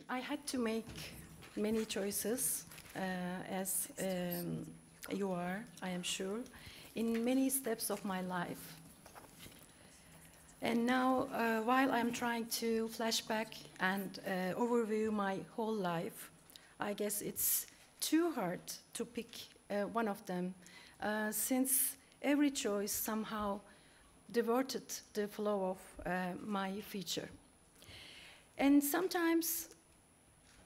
I had to make many choices, as you are, I am sure, in many steps of my life. And now, while I'm trying to flash back and overview my whole life, I guess it's too hard to pick one of them, since every choice somehow diverted the flow of my future. And sometimes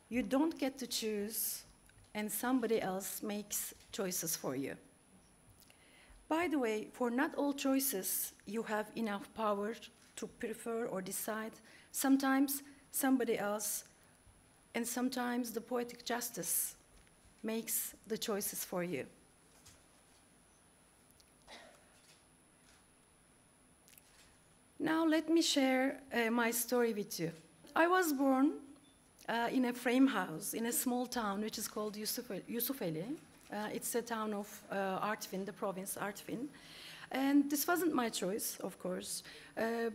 you don't get to choose, and somebody else makes choices for you. By the way, for not all choices, you have enough power to prefer or decide. Sometimes somebody else, and sometimes the poetic justice makes the choices for you. Now let me share my story with you. I was born in a frame house in a small town which is called Yusufeli. It's a town of Artvin, the province Artvin. And this wasn't my choice, of course,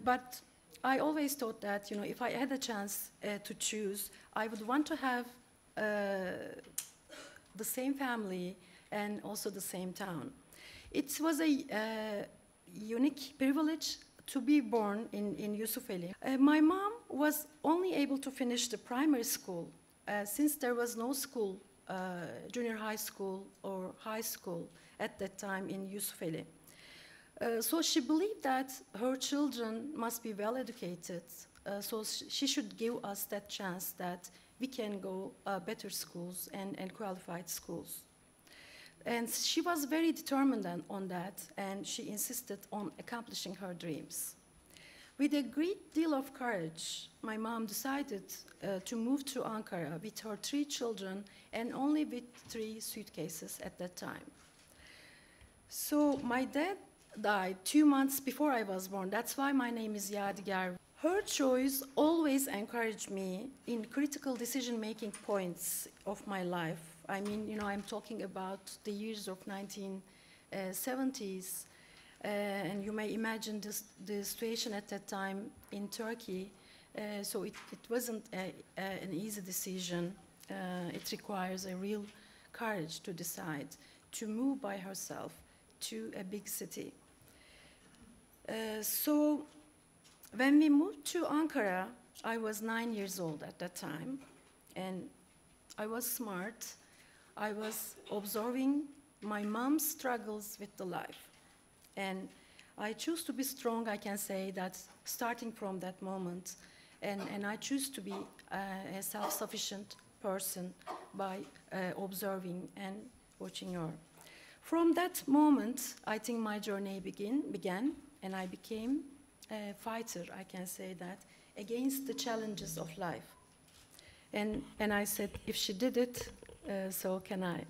but I always thought that, you know, if I had a chance to choose, I would want to have the same family and also the same town. It was a unique privilege to be born in Yusufeli. My mom was only able to finish the primary school since there was no school, junior high school or high school at that time in Yusufeli. So she believed that her children must be well educated, so she should give us that chance that we can go better schools and qualified schools. And she was very determined on that, and she insisted on accomplishing her dreams. With a great deal of courage, my mom decided to move to Ankara with her 3 children and only with 3 suitcases at that time. So my dad died 2 months before I was born. That's why my name is Yadigar. Her choice always encouraged me in critical decision-making points of my life. I mean, you know, I'm talking about the years of 1970s, and you may imagine the situation at that time in Turkey. So it wasn't an easy decision. It requires a real courage to decide to move by herself to a big city. So when we moved to Ankara, I was 9 years old at that time, and I was smart. I was observing my mom's struggles with the life. And I choose to be strong, I can say that, starting from that moment. And I choose to be a self-sufficient person by observing and watching her. From that moment, I think my journey began, and I became a fighter, I can say that, against the challenges of life. And I said, if she did it, so can I.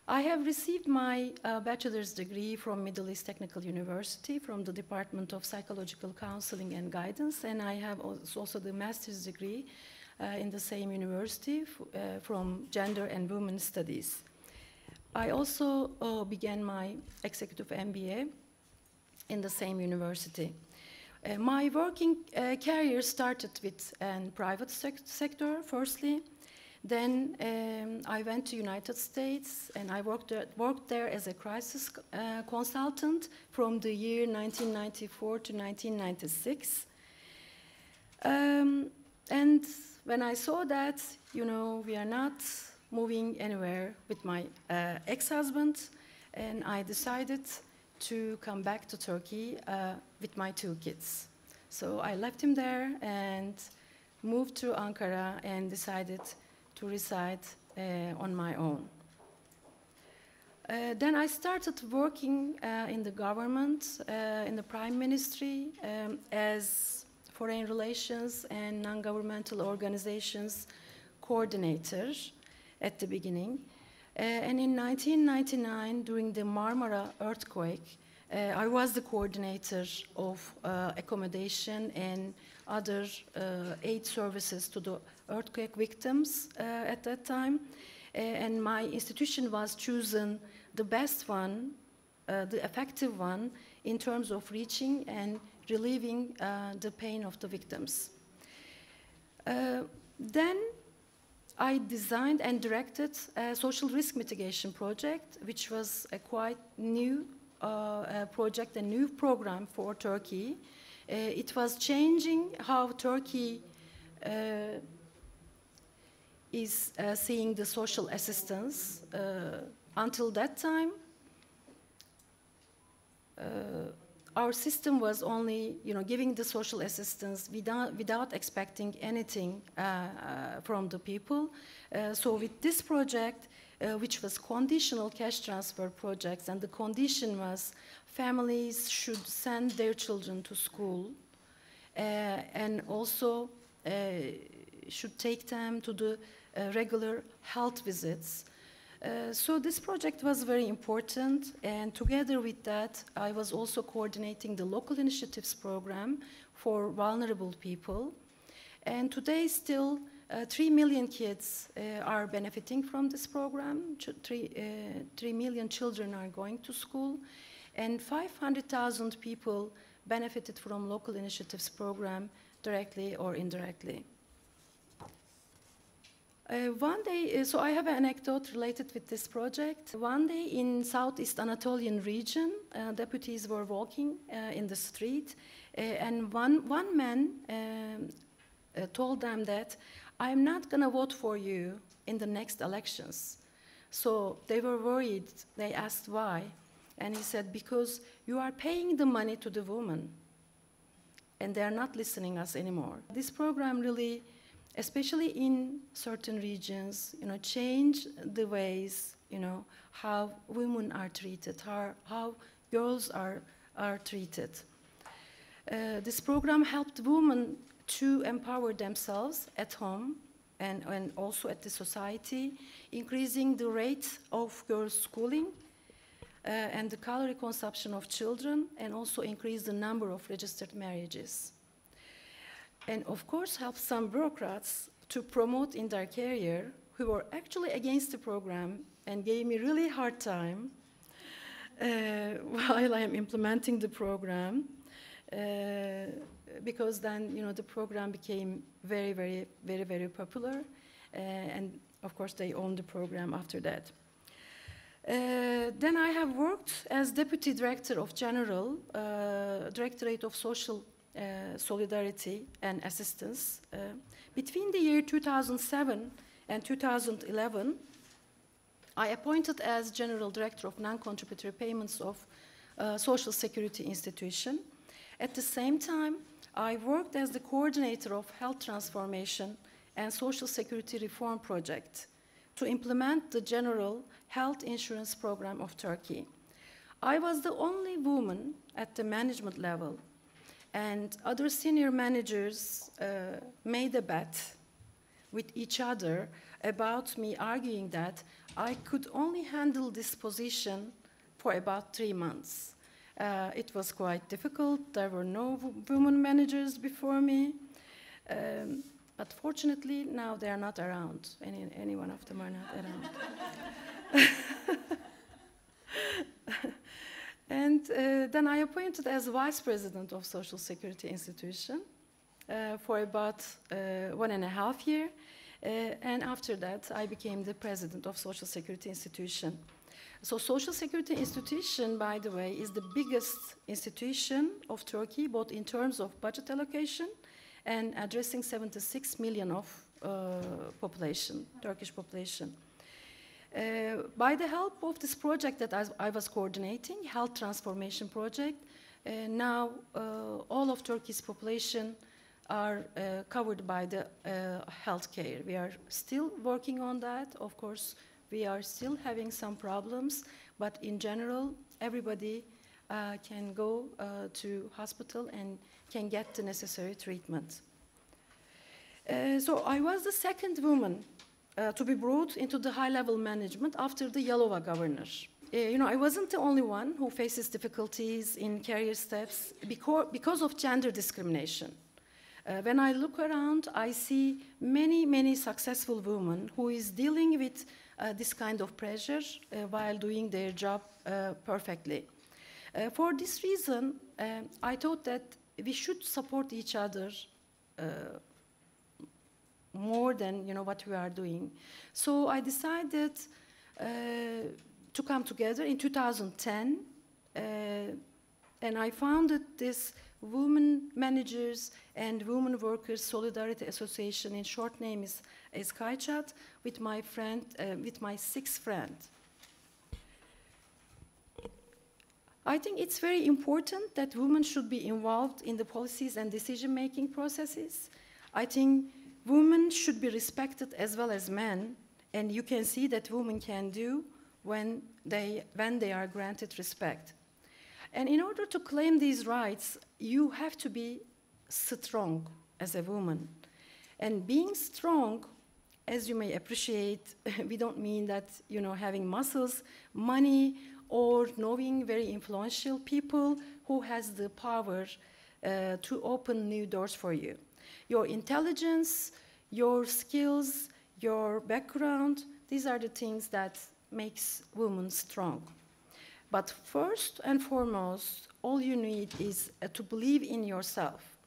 I have received my bachelor's degree from Middle East Technical University from the Department of Psychological Counseling and Guidance, and I have also the master's degree in the same university from Gender and Women Studies. I also began my executive MBA in the same university. My working career started with a private sector, firstly. Then I went to United States, and I worked there as a crisis consultant from the year 1994 to 1996. And when I saw that, you know, we are not moving anywhere with my ex-husband, and I decided to come back to Turkey with my 2 kids. So I left him there and moved to Ankara and decided to reside on my own. Then I started working in the government, in the Prime Ministry, as Foreign Relations and Non-Governmental Organizations Coordinator at the beginning. And in 1999, during the Marmara Earthquake, I was the coordinator of accommodation and other aid services to the earthquake victims at that time. And my institution was chosen the best one, the effective one, in terms of reaching and relieving the pain of the victims. Then I designed and directed a social risk mitigation project, which was a quite new project, a new program for Turkey. It was changing how Turkey is seeing the social assistance. Until that time, our system was only, giving the social assistance without expecting anything from the people. So with this project, which was conditional cash transfer projects, and the condition was families should send their children to school and also should take them to the regular health visits. So this project was very important, and together with that, I was also coordinating the local initiatives program for vulnerable people. And today still 3 million kids are benefiting from this program. 3 million children are going to school, and 500,000 people benefited from local initiatives program directly or indirectly. One day, so I have an anecdote related with this project. One day in Southeast Anatolian region, deputies were walking in the street, and one man told them that, "I'm not going to vote for you in the next elections." So they were worried. They asked why. And he said, "Because you are paying the money to the woman, and they are not listening us anymore." This program really, especially in certain regions, change the ways, how women are treated, how girls are treated. This program helped women to empower themselves at home and also at the society, increasing the rate of girls' schooling and the calorie consumption of children, and also increase the number of registered marriages. And of course help some bureaucrats to promote in their career who were actually against the program and gave me really hard time while I am implementing the program, because then the program became very, very, very, very popular, and of course they owned the program after that. Then I have worked as Deputy Director of General Directorate of Social Solidarity and Assistance. Between the year 2007 and 2011, I appointed as General Director of Non-Contributory Payments of Social Security Institution. At the same time, I worked as the coordinator of Health Transformation and Social Security Reform Project to implement the General Health Insurance Program of Turkey. I was the only woman at the management level, and other senior managers made a bet with each other about me, arguing that I could only handle this position for about 3 months. It was quite difficult. There were no women managers before me. But fortunately, now they are not around. Any one of them are not around. And then I appointed as Vice President of Social Security Institution for about 1.5 years. And after that, I became the President of Social Security Institution. So Social Security Institution, by the way, is the biggest institution of Turkey, both in terms of budget allocation and addressing 76 million of population, Turkish population. By the help of this project that I was coordinating, Health Transformation Project, now all of Turkey's population are covered by the healthcare. We are still working on that. Of course, we are still having some problems, but in general, everybody can go to hospital and can get the necessary treatment. So I was the second woman to be brought into the high-level management after the Yalova governor. I wasn't the only one who faces difficulties in career steps because of gender discrimination. When I look around, I see many, many successful women who is dealing with this kind of pressure while doing their job perfectly. For this reason, I thought that we should support each other more than what we are doing. So I decided to come together in 2010, and I founded this Women Managers and Women Workers Solidarity Association. In short name is KAICHAT, with my friend, with my sixth friend. I think it's very important that women should be involved in the policies and decision-making processes. I think women should be respected as well as men, and you can see that women can do when they are granted respect. And in order to claim these rights, you have to be strong as a woman. And being strong, as you may appreciate, we don't mean that, having muscles, money, or knowing very influential people who has the power to open new doors for you. Your intelligence, your skills, your background, these are the things that makes women strong. But first and foremost, all you need is to believe in yourself.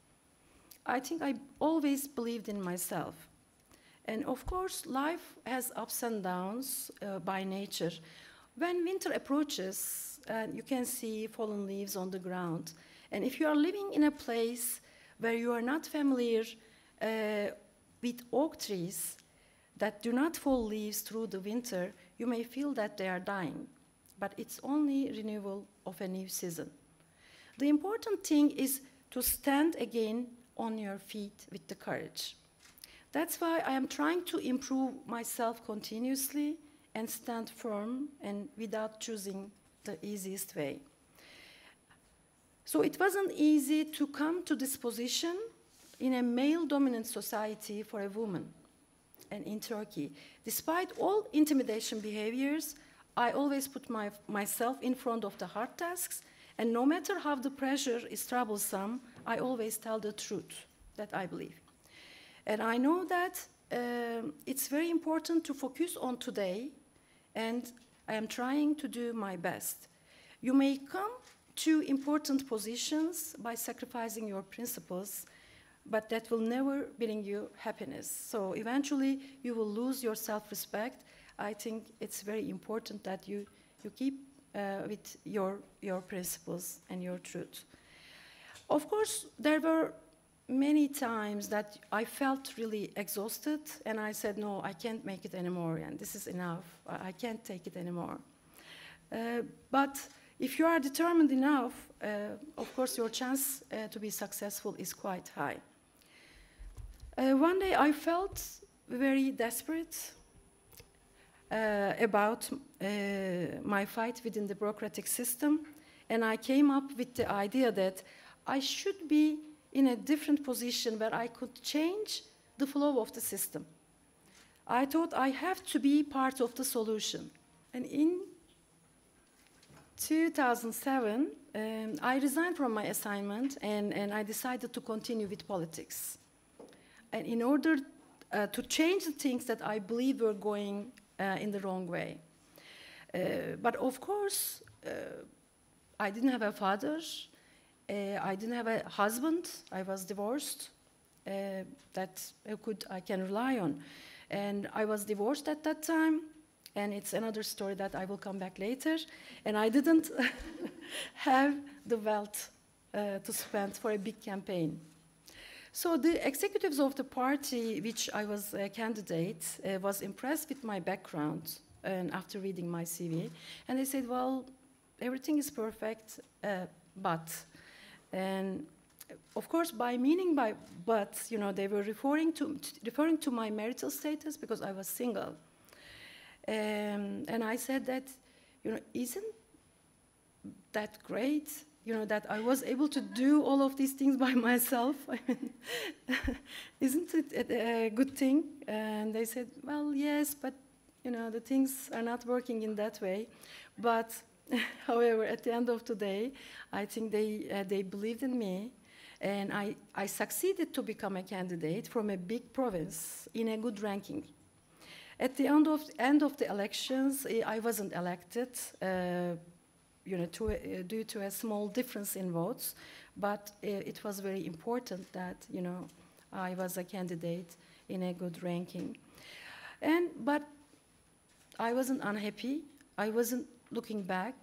I think I always believed in myself. And of course, life has ups and downs by nature. When winter approaches, you can see fallen leaves on the ground. And if you are living in a place where you are not familiar with oak trees that do not fall leaves through the winter, you may feel that they are dying. But it's only renewal of a new season. The important thing is to stand again on your feet with the courage. That's why I am trying to improve myself continuously and stand firm and without choosing the easiest way. So it wasn't easy to come to this position in a male-dominant society for a woman and in Turkey. Despite all intimidation behaviors, I always put myself in front of the hard tasks, and no matter how the pressure is troublesome, I always tell the truth that I believe. And I know that it's very important to focus on today, and I am trying to do my best. You may come to important positions by sacrificing your principles, but that will never bring you happiness. So eventually, you will lose your self-respect. I think it's very important that you keep with your principles and your truth. Of course, there were many times that I felt really exhausted, and I said, no, I can't make it anymore, and this is enough. I can't take it anymore. But if you are determined enough, of course, your chance to be successful is quite high. One day I felt very desperate about my fight within the bureaucratic system, and I came up with the idea that I should be in a different position where I could change the flow of the system. I thought I have to be part of the solution. And in 2007, I resigned from my assignment, and I decided to continue with politics. And in order to change the things that I believe were going in the wrong way. But of course, I didn't have a father, I didn't have a husband, I was divorced, that I can rely on. And I was divorced at that time, and it's another story that I will come back later. And I didn't have the wealth to spend for a big campaign. So the executives of the party, which I was a candidate, was impressed with my background and after reading my CV. And they said, well, everything is perfect, but. And of course, by but, they were referring to my marital status because I was single. And I said that, isn't that great? That I was able to do all of these things by myself. I mean, isn't it a good thing? And they said, well, yes, but the things are not working in that way. But however, at the end of the day, I think they believed in me, and I succeeded to become a candidate from a big province in a good ranking. At the end of the elections, I wasn't elected. Due to a small difference in votes, but it was very important that, I was a candidate in a good ranking. But I wasn't unhappy. I wasn't looking back.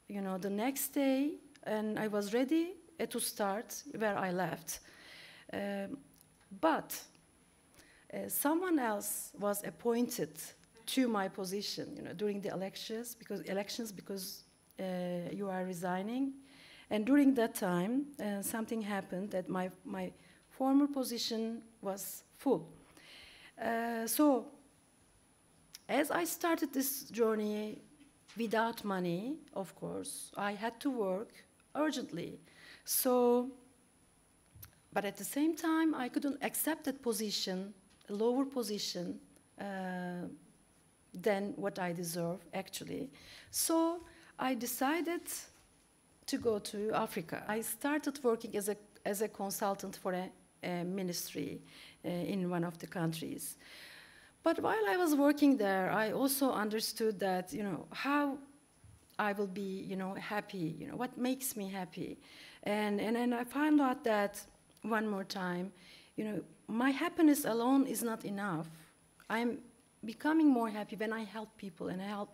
You know, the next day, and I was ready to start where I left. But someone else was appointed to my position, you know, during the elections because you are resigning. And during that time, something happened that my former position was full. So, as I started this journey without money, of course, I had to work urgently. So, but at the same time, I couldn't accept that position, a lower position than what I deserve, actually. So I decided to go to Africa. I started working as a consultant for a ministry in one of the countries. But while I was working there, I also understood that, you know, how I will be, you know, happy, you know, what makes me happy. And I found out that, one more time, you know, my happiness alone is not enough. I'm becoming more happy when I help people and I help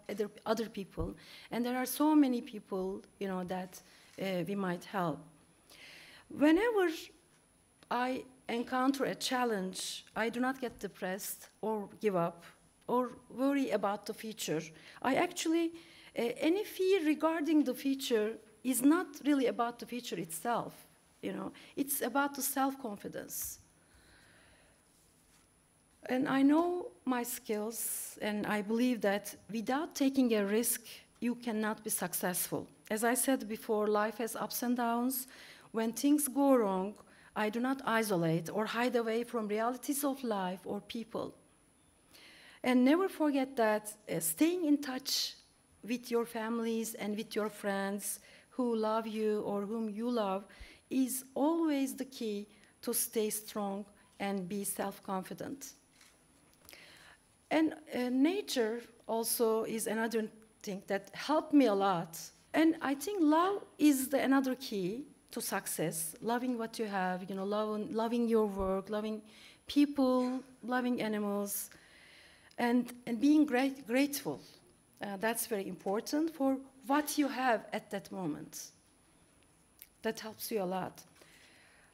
other people. And there are so many people, you know, that we might help. Whenever I encounter a challenge, I do not get depressed or give up or worry about the future. I actually, any fear regarding the future is not really about the future itself. You know, it's about the self-confidence. And I know my skills, and I believe that without taking a risk, you cannot be successful. As I said before, life has ups and downs. When things go wrong, I do not isolate or hide away from realities of life or people. And never forget that staying in touch with your families and with your friends who love you or whom you love is always the key to stay strong and be self-confident. And nature also is another thing that helped me a lot. And I think love is another key to success. Loving what you have, you know, loving your work, loving people, loving animals, and being grateful. That's very important for what you have at that moment. That helps you a lot.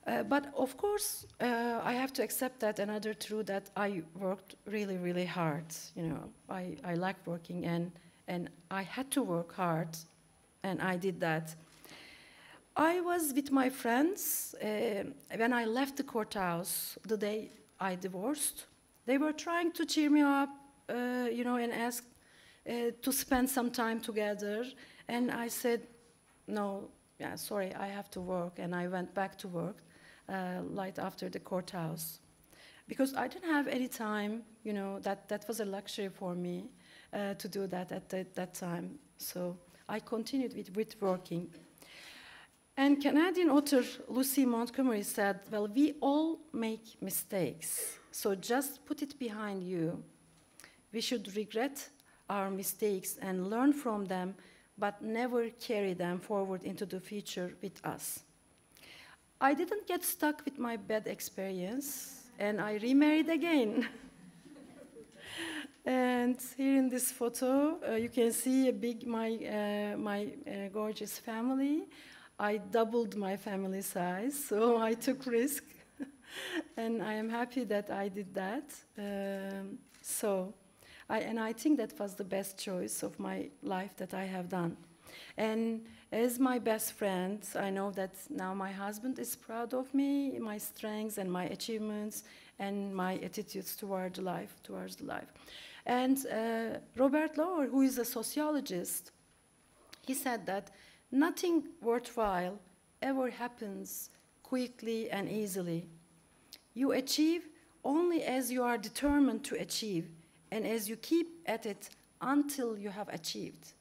But of course, I have to accept that another truth that I worked really, really hard. You know, I like working and I had to work hard, and I did that. I was with my friends when I left the courthouse the day I divorced. They were trying to cheer me up, you know, and ask to spend some time together. And I said, no, yeah, sorry, I have to work. And I went back to work right after the courthouse. Because I didn't have any time, you know, that was a luxury for me to do that at that time. So I continued with working. And Canadian author Lucy Montgomery said, well, we all make mistakes, so just put it behind you. We should regret our mistakes and learn from them, but never carry them forward into the future with us. I didn't get stuck with my bad experience, and I remarried again. And here in this photo, you can see my gorgeous family. I doubled my family size, so I took risk. And I am happy that I did that. And I think that was the best choice of my life that I have done. And as my best friend, I know that now my husband is proud of me, my strengths and my achievements and my attitudes towards life. And Robert Lower, who is a sociologist, he said that nothing worthwhile ever happens quickly and easily. You achieve only as you are determined to achieve and as you keep at it until you have achieved.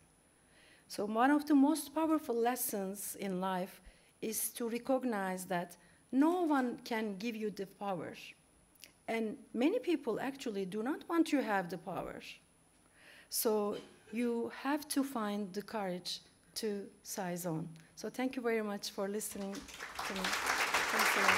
So one of the most powerful lessons in life is to recognize that no one can give you the power. And many people actually do not want to have the power. So you have to find the courage to seize on. So thank you very much for listening to me. Thanks a lot.